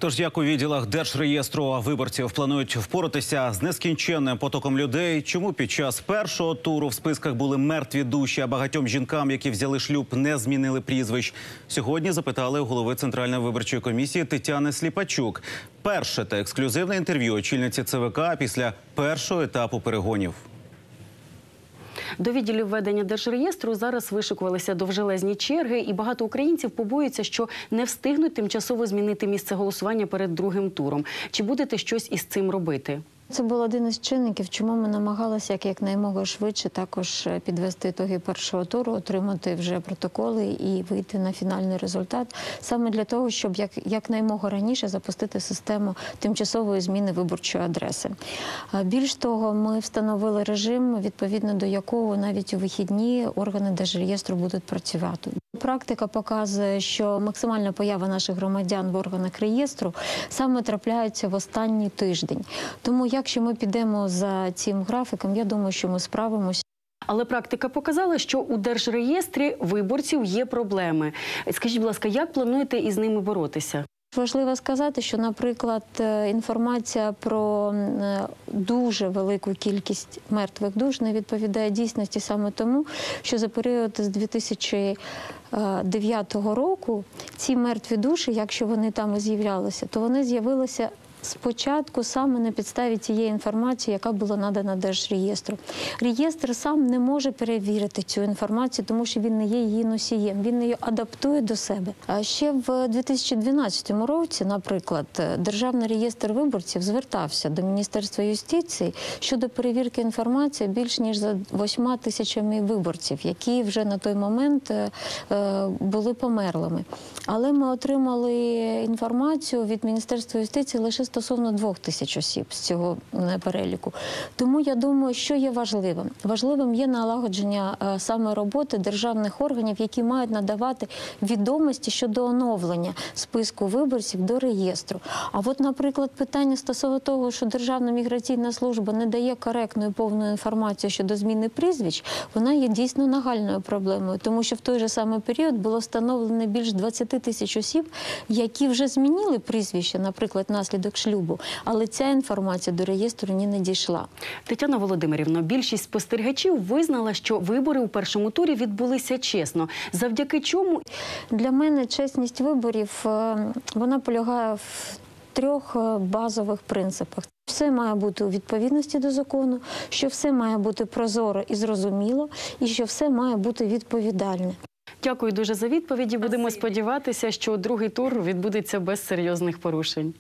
Тож як у відділах Держреєстру виборців планують впоратися з нескінченним потоком людей? Чому під час першого туру в списках були мертві душі, а багатьом жінкам, які взяли шлюб, не змінили прізвищ? Сьогодні запитали у голови Центральної виборчої комісії Тетяни Сліпачук. Перше та ексклюзивне інтерв'ю очільниці ЦВК після першого етапу перегонів. До відділів ведення Держреєстру зараз вишикувалися довжелезні черги, і багато українців побоюються, що не встигнуть тимчасово змінити місце голосування перед другим туром. Чи будете щось із цим робити? Це був один із чинників, чому ми намагалися якнаймога швидше також підвести ітоги першого туру, отримати вже протоколи і вийти на фінальний результат. Саме для того, щоб якнаймога раніше запустити систему тимчасової зміни виборчої адреси. Більш того, ми встановили режим, відповідно до якого навіть у вихідні органи Держреєстру будуть працювати. Практика показує, що максимальна поява наших громадян в органах реєстру саме трапляється в останній тиждень. Тому якщо ми підемо за цим графіком, я думаю, що ми справимося. Але практика показала, що у Держреєстрі виборців є проблеми. Скажіть, будь ласка, як плануєте із ними боротися? Важливо сказати, що, наприклад, інформація про дуже велику кількість мертвих душ не відповідає дійсності саме тому, що за період з 2009 року ці мертві душі, якщо вони там і з'являлися, то вони з'явилися спочатку саме на підставі тієї інформації, яка була надана Держреєстру. Реєстр сам не може перевірити цю інформацію, тому що він не є її носієм, він її адаптує до себе. А ще в 2012 році, наприклад, Державний реєстр виборців звертався до Міністерства юстиції щодо перевірки інформації більш ніж за 8 тисячами виборців, які вже на той момент були померлими. Але ми отримали інформацію від Міністерства юстиції лише стосовно 2000 осіб з цього переліку. Тому я думаю, що є важливим. Важливим є налагодження саме роботи державних органів, які мають надавати відомості щодо оновлення списку виборців до реєстру. А от, наприклад, питання стосовно того, що Державна міграційна служба не дає коректну і повну інформацію щодо зміни прізвищ, вона є дійсно нагальною проблемою, тому що в той же самий період було встановлено більш 20 тисяч осіб, які вже змінили прізвище, наприклад, внаслідок шлюбу, але ця інформація до реєстру не дійшла. Тетяна Володимирівна, більшість спостерігачів визнала, що вибори у першому турі відбулися чесно. Завдяки чому? Для мене чесність виборів, вона полягає в 3 базових принципах. Все має бути у відповідності до закону, що все має бути прозоро і зрозуміло, і що все має бути відповідальне. Дякую дуже за відповіді. Будемо сподіватися, що другий тур відбудеться без серйозних порушень.